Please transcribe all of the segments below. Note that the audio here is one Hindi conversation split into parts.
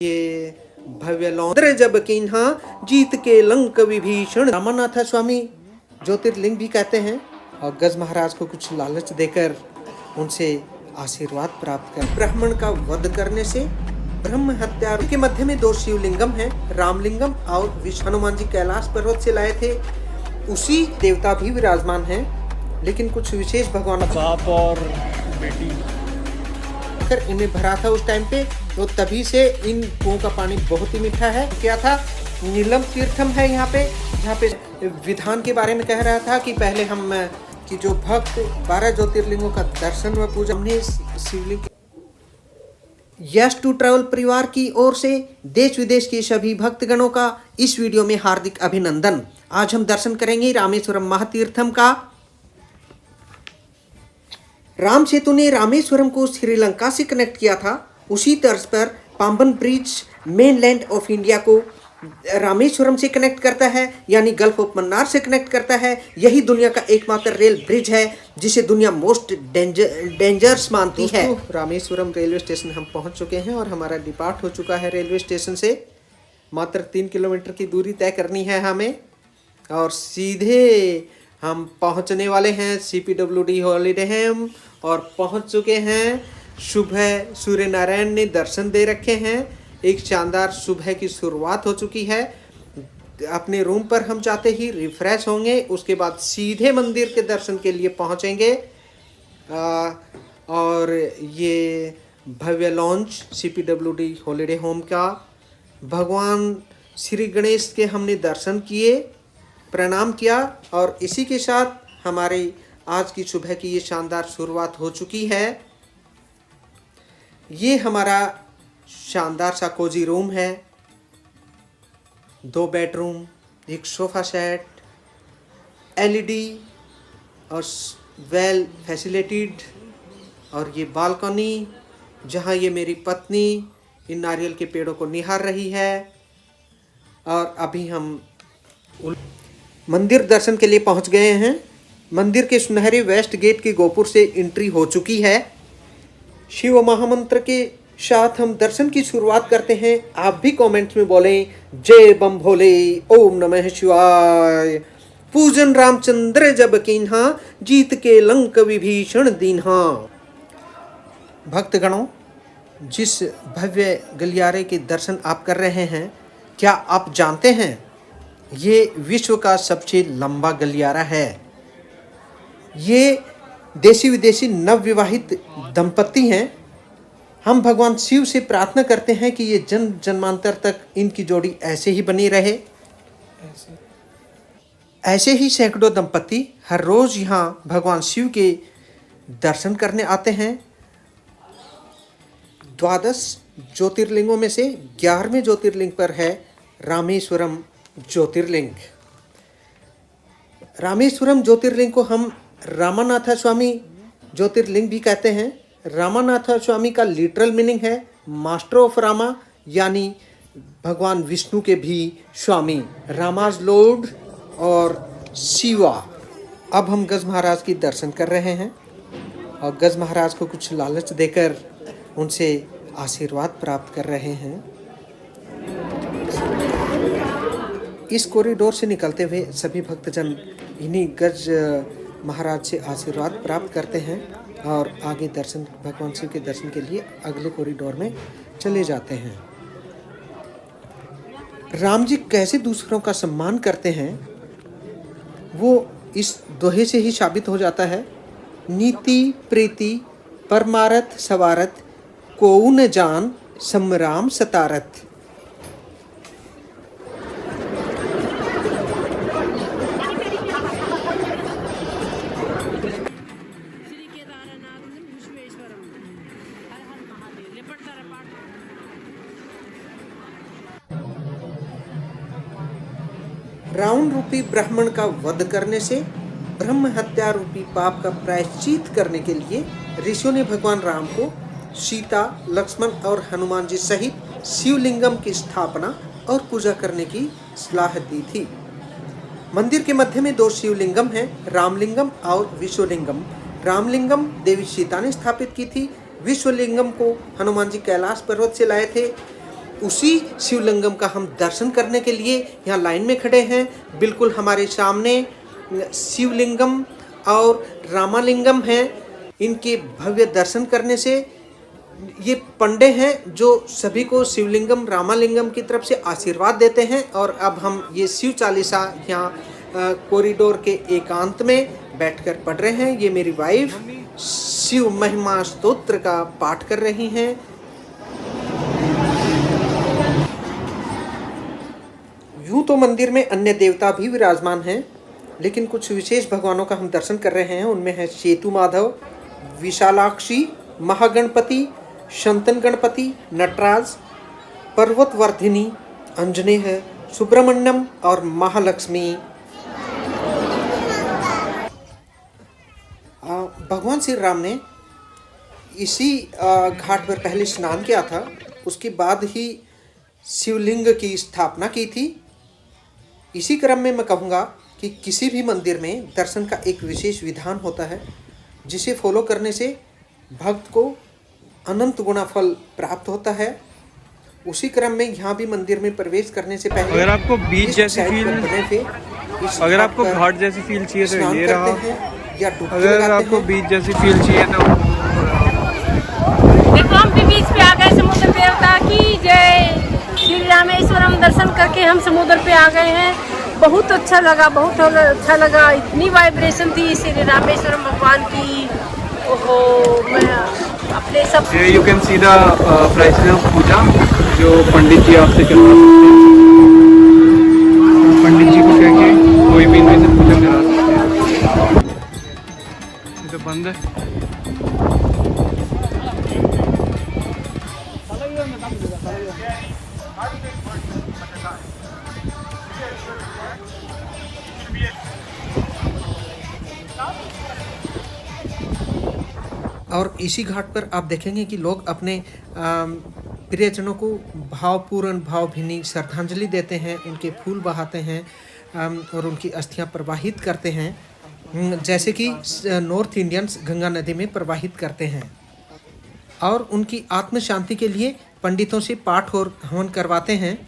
ये भव्य लौंद्र जब किन्हा जीत के लंक विभीषण। रामानाथ स्वामी ज्योतिर्लिंग भी कहते हैं और गज महाराज को कुछ लालच देकर उनसे आशीर्वाद प्राप्त कर ब्राह्मण का वध करने से ब्रह्म हत्या के मध्य में 2 शिवलिंगम हैं, रामलिंगम और विष्णु। हनुमान जी कैलाश पर्वत से लाए थे, उसी देवता भी विराजमान हैं, लेकिन कुछ विशेष भगवान बाप और बेटी कर इन्हें भरा था उस टाइम पे, तो तभी से इन कुओं का पानी बहुत ही मीठा है। क्या था, नीलम तीर्थम है यहाँ पे, जहाँ पे विधान के बारे में कह रहा था कि पहले हम कि जो भक्त 12 ज्योतिर्लिंगों का दर्शन व पूजा हमने शिवलिंग। यस टू ट्रैवल परिवार की ओर से देश विदेश के सभी भक्तगणों का इस वीडियो में हार्दिक अभिनंदन। आज हम दर्शन करेंगे रामेश्वरम महातीर्थम का। राम सेतु ने रामेश्वरम को श्रीलंका से कनेक्ट किया था, उसी तर्ज पर Pamban bridge mainland of India को रामेश्वरम से कनेक्ट करता है, यानी गल्फ ऑफ मन्नार से कनेक्ट करता है। यही दुनिया का एकमात्र रेल ब्रिज है जिसे दुनिया मोस्ट डेंजरस मानती है। रामेश्वरम रेलवे स्टेशन हम पहुंच चुके हैं और हमारा डिपार्ट हो चुका है रेलवे स्टेशन से। मात्र 3 किलोमीटर की दूरी तय करनी है हमें और सीधे हम पहुंचने वाले हैं CPWD हॉलीडे होम और पहुंच चुके हैं। सुबह सूर्य नारायण ने दर्शन दे रखे हैं, एक शानदार सुबह की शुरुआत हो चुकी है। अपने रूम पर हम जाते ही रिफ्रेश होंगे, उसके बाद सीधे मंदिर के दर्शन के लिए पहुंचेंगे। और ये भव्य लॉन्च CPWD हॉलीडे होम का, भगवान श्री गणेश के हमने दर्शन किए, प्रणाम किया और इसी के साथ हमारे आज की सुबह की ये शानदार शुरुआत हो चुकी है। ये हमारा शानदार सा कोजी रूम है, 2 बेडरूम, एक सोफ़ा सेट, LED और वेल फैसिलिटेड, और ये बालकनी जहाँ ये मेरी पत्नी इन नारियल के पेड़ों को निहार रही है। और अभी हम मंदिर दर्शन के लिए पहुंच गए हैं। मंदिर के सुनहरे वेस्ट गेट की गोपुर से एंट्री हो चुकी है। शिव महामंत्र के साथ हम दर्शन की शुरुआत करते हैं। आप भी कमेंट्स में बोलें जय बम भोले, ओम नमः शिवाय। पूजन रामचंद्र जब कीन्हा जीत के लंक विभीषण दीन्हा। भक्तगणों, जिस भव्य गलियारे के दर्शन आप कर रहे हैं, क्या आप जानते हैं ये विश्व का सबसे लंबा गलियारा है। ये देशी विदेशी नवविवाहित दंपति हैं। हम भगवान शिव से प्रार्थना करते हैं कि ये जन्म जन्मांतर तक इनकी जोड़ी ऐसे ही बनी रहे। ऐसे ही सैकड़ों दंपति हर रोज यहाँ भगवान शिव के दर्शन करने आते हैं। 12 ज्योतिर्लिंगों में से 11वें ज्योतिर्लिंग पर है रामेश्वरम ज्योतिर्लिंग। रामेश्वरम ज्योतिर्लिंग को हम रामानाथ स्वामी ज्योतिर्लिंग भी कहते हैं। रामानाथ स्वामी का लिटरल मीनिंग है मास्टर ऑफ रामा, यानी भगवान विष्णु के भी स्वामी, रामाज लॉर्ड और शिवा। अब हम गज महाराज की दर्शन कर रहे हैं और गज महाराज को कुछ लालच देकर उनसे आशीर्वाद प्राप्त कर रहे हैं। इस कॉरिडोर से निकलते हुए सभी भक्तजन इन्हीं गज महाराज से आशीर्वाद प्राप्त करते हैं और आगे दर्शन भगवान शिव के दर्शन के लिए अगले कॉरिडोर में चले जाते हैं। राम जी कैसे दूसरों का सम्मान करते हैं वो इस दोहे से ही साबित हो जाता है। नीति प्रीति परमारथ सवारथ कोउ न जान समराम सतारथ। रावण रूपी ब्राह्मण का वध करने से ब्रह्म हत्या रूपी पाप का प्रायश्चित करने के लिए ऋषियों ने भगवान राम को सीता, लक्ष्मण और हनुमान जी सहित शिवलिंगम की स्थापना और पूजा करने की सलाह दी थी। मंदिर के मध्य में 2 शिवलिंगम हैं, रामलिंगम और विश्वलिंगम। रामलिंगम देवी सीता ने स्थापित की थी, विश्वलिंगम को हनुमान जी कैलाश पर्वत से लाए थे। उसी शिवलिंगम का हम दर्शन करने के लिए यहाँ लाइन में खड़े हैं। बिल्कुल हमारे सामने शिवलिंगम और रामालिंगम हैं। इनके भव्य दर्शन करने से ये पंडे हैं जो सभी को शिवलिंगम रामालिंगम की तरफ से आशीर्वाद देते हैं। और अब हम ये शिव चालीसा यहाँ कॉरिडोर के एकांत में बैठकर पढ़ रहे हैं। ये मेरी वाइफ शिव महिमा स्तोत्र का पाठ कर रही हैं। यूं तो मंदिर में अन्य देवता भी विराजमान हैं, लेकिन कुछ विशेष भगवानों का हम दर्शन कर रहे हैं। उनमें है सेतु माधव, विशालाक्षी, महागणपति, शंतन गणपति, नटराज, पर्वतवर्धिनी, अंजनेय, सुब्रमण्यम और महालक्ष्मी। भगवान श्री राम ने इसी घाट पर पहले स्नान किया था, उसके बाद ही शिवलिंग की स्थापना की थी। इसी क्रम में मैं कहूँगा कि किसी भी मंदिर में दर्शन का एक विशेष विधान होता है, जिसे फॉलो करने से भक्त को अनंत गुना फल प्राप्त होता है। उसी क्रम में यहाँ भी मंदिर में प्रवेश करने से पहले अगर आपको बीच जैसी फील अगर आपको घाट जैसी फील चाहिए तो ये रहा, अगर आपको बीच जैसी फील चाहिए तो देखो हम भी बीच पे आ गए। समुद्र देवता की जय। श्री रामेश्वरम दर्शन करके हम समुद्र पे आ गए हैं। बहुत अच्छा लगा, बहुत अच्छा लगा। इतनी वाइब्रेशन थी श्री रामेश्वरम भगवान की। ओहो, मैं अपने सब you can see the prices of puja जो पंडित जी आपसे करवा सकते हैं। पंडित जी को कह के कोई भी इनमें से पूजा करा सकते हैं। ये तो बंद है। और इसी घाट पर आप देखेंगे कि लोग अपने प्रियजनों को भावपूर्ण भावभीनी श्रद्धांजलि देते हैं, उनके फूल बहाते हैं और उनकी अस्थियां प्रवाहित करते हैं, जैसे कि नॉर्थ इंडियंस गंगा नदी में प्रवाहित करते हैं। और उनकी आत्म शांति के लिए पंडितों से पाठ और हवन करवाते हैं।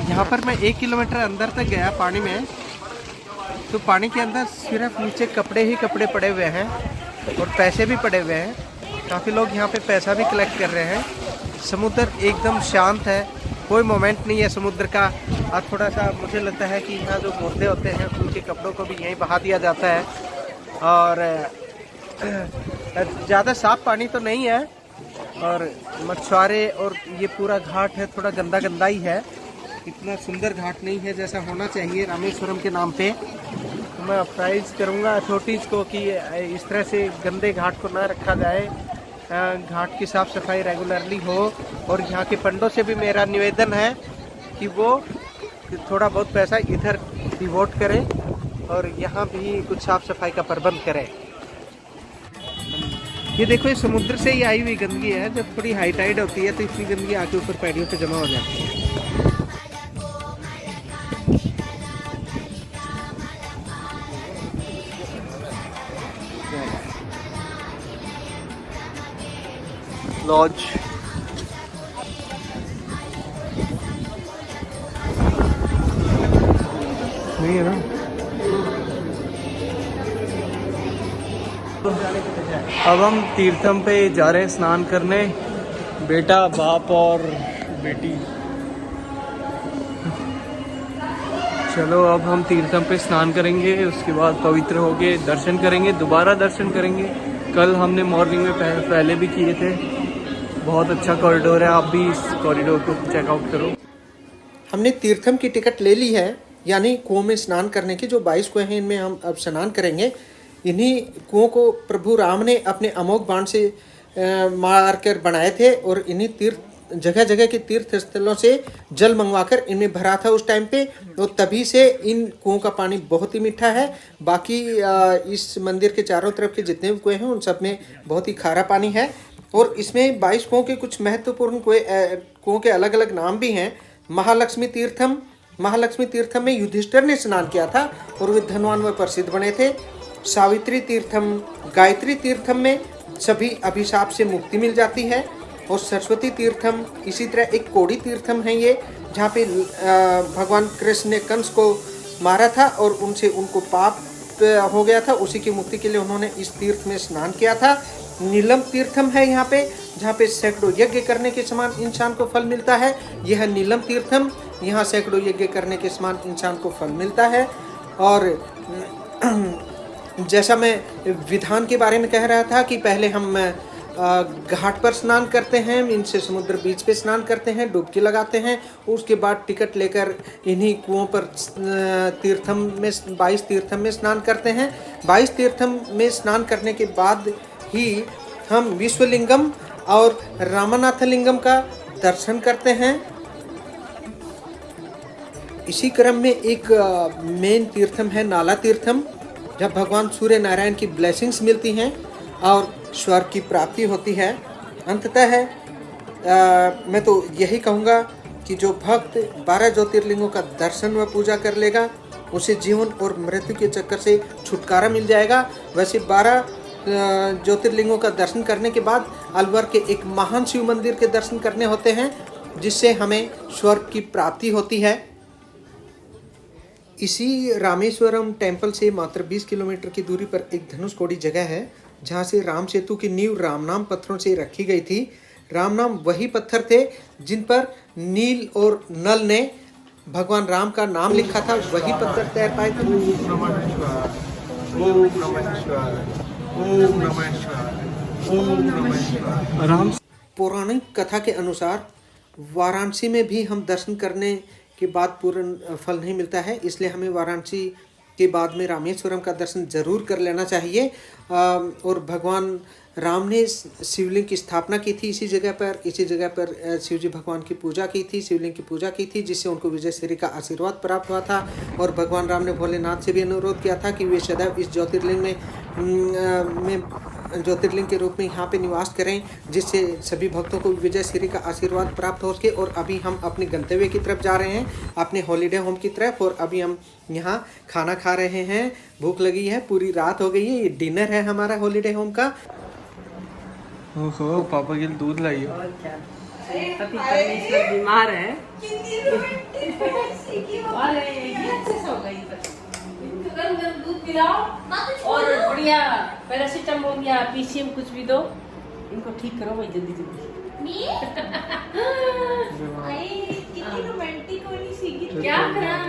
यहाँ पर मैं 1 किलोमीटर अंदर तक गया पानी में, तो पानी के अंदर सिर्फ नीचे कपड़े ही कपड़े पड़े हुए हैं और पैसे भी पड़े हुए हैं। काफ़ी लोग यहाँ पे पैसा भी कलेक्ट कर रहे हैं। समुद्र एकदम शांत है, कोई मोमेंट नहीं है समुद्र का। और थोड़ा सा मुझे लगता है कि यहाँ जो मुर्दे होते हैं उनके कपड़ों को भी यहीं बहा दिया जाता है। और ज़्यादा साफ पानी तो नहीं है और मछुआरे और ये पूरा घाट है थोड़ा गंदा गंदा ही है। इतना सुंदर घाट नहीं है जैसा होना चाहिए रामेश्वरम के नाम पे। तो मैं अप्राइज करूँगा अथॉरिटीज़ को कि इस तरह से गंदे घाट को ना रखा जाए, घाट की साफ़ सफाई रेगुलरली हो। और यहाँ के पंडों से भी मेरा निवेदन है कि वो थोड़ा बहुत पैसा इधर डिवोट करें और यहाँ भी कुछ साफ़ सफाई का प्रबंध करें। ये देखो, ये समुद्र से ही आई हुई गंदगी है। जब थोड़ी हाई टाइड होती है तो इतनी गंदगी आके ऊपर पैड़ियों पे जमा हो जाती है। लॉज नहीं है ना। अब हम तीर्थम पे जा रहे हैं स्नान करने, बेटा बाप और बेटी। चलो अब हम तीर्थम पे स्नान करेंगे, उसके बाद पवित्र होके दर्शन करेंगे, दोबारा दर्शन करेंगे। कल हमने मॉर्निंग में पहले भी किए थे। बहुत अच्छा कॉरिडोर है, आप भी इस कॉरिडोर को चेकआउट करो। हमने तीर्थम की टिकट ले ली है, यानी कुओं में स्नान करने की। जो 22 कुएं हैं इनमें हम अब स्नान करेंगे। इन्हीं कुओं को प्रभु राम ने अपने अमोघ बाण से मार कर बनाए थे और इन्हीं तीर्थ जगह जगह के तीर्थ स्थलों से जल मंगवाकर इनमें भरा था उस टाइम पे। तो तभी से इन कुओं का पानी बहुत ही मीठा है। बाकी इस मंदिर के चारों तरफ के जितने भी कुएं हैं उन सब में बहुत ही खारा पानी है। और इसमें 22 कुओं के कुछ महत्वपूर्ण कुओं के अलग अलग नाम भी हैं। महालक्ष्मी तीर्थम में युधिष्ठिर ने स्नान किया था और वे धनवान व प्रसिद्ध बने थे। सावित्री तीर्थम, गायत्री तीर्थम में सभी अभिशाप से मुक्ति मिल जाती है। और सरस्वती तीर्थम, इसी तरह एक कोड़ी तीर्थम है ये, जहाँ पे भगवान कृष्ण ने कंस को मारा था और उनसे उनको पाप हो गया था, उसी की मुक्ति के लिए उन्होंने इस तीर्थ में स्नान किया था। नीलम तीर्थम है यहाँ पे, जहाँ पे सैकड़ों यज्ञ करने के समान इंसान को फल मिलता है। यह नीलम तीर्थम, यहाँ सैकड़ों यज्ञ करने के समान इंसान को फल मिलता है। और जैसा मैं विधान के बारे में कह रहा था कि पहले हम घाट पर स्नान करते हैं, इनसे समुद्र बीच पे स्नान करते हैं, डुबकी लगाते हैं, उसके बाद टिकट लेकर इन्हीं कुओं पर तीर्थम में 22 तीर्थम में स्नान करते हैं। 22 तीर्थम में स्नान करने के बाद ही हम विश्वलिंगम और रामनाथलिंगम का दर्शन करते हैं। इसी क्रम में एक मेन तीर्थम है नाला तीर्थम, जब भगवान सूर्य नारायण की ब्लेसिंग्स मिलती हैं और स्वर्ग की प्राप्ति होती है। अंततः मैं तो यही कहूँगा कि जो भक्त 12 ज्योतिर्लिंगों का दर्शन व पूजा कर लेगा, उसे जीवन और मृत्यु के चक्कर से छुटकारा मिल जाएगा। वैसे 12 ज्योतिर्लिंगों का दर्शन करने के बाद अलवर के एक महान शिव मंदिर के दर्शन करने होते हैं, जिससे हमें स्वर्ग की प्राप्ति होती है। इसी रामेश्वरम टेम्पल से मात्र 20 किलोमीटर की दूरी पर एक धनुषकोडी जगह है, जहाँ से राम सेतु की नींव रामनाम पत्थरों से रखी गई थी। रामनाम वही पत्थर थे जिन पर नील और नल ने भगवान राम का नाम लिखा था, वही पत्थर तैर पाए थे। राम पौराणिक कथा के अनुसार वाराणसी में भी हम दर्शन करने के बाद पूर्ण फल नहीं मिलता है, इसलिए हमें वाराणसी के बाद में रामेश्वरम का दर्शन जरूर कर लेना चाहिए। और भगवान राम ने शिवलिंग की स्थापना की थी इसी जगह पर शिवजी भगवान की पूजा की थी, शिवलिंग की पूजा की थी, जिससे उनको विजय श्री का आशीर्वाद प्राप्त हुआ था। और भगवान राम ने भोलेनाथ से भी अनुरोध किया था कि वे सदैव इस ज्योतिर्लिंग ज्योतिर्लिंग के रूप में यहाँ पे निवास करें, जिससे सभी भक्तों को विजय श्री का आशीर्वाद प्राप्त हो सके। और अभी हम अपने गंतव्य की तरफ जा रहे हैं, अपने हॉलीडे होम की तरफ, और अभी हम यहाँ खाना खा रहे हैं। भूख लगी है, पूरी रात हो गई है, ये डिनर है हमारा हॉलीडे होम का। ओहो, पापा के लिए दूध लाइए। पति परमेश्वर बीमार है गरम दूध पिलाओ और बढ़िया पैरासीटामोल या पीसीएम कुछ भी दो, इनको ठीक करो भाई जल्दी जल्दी। कितनी रोमांटिक होनी सीखी क्या करा।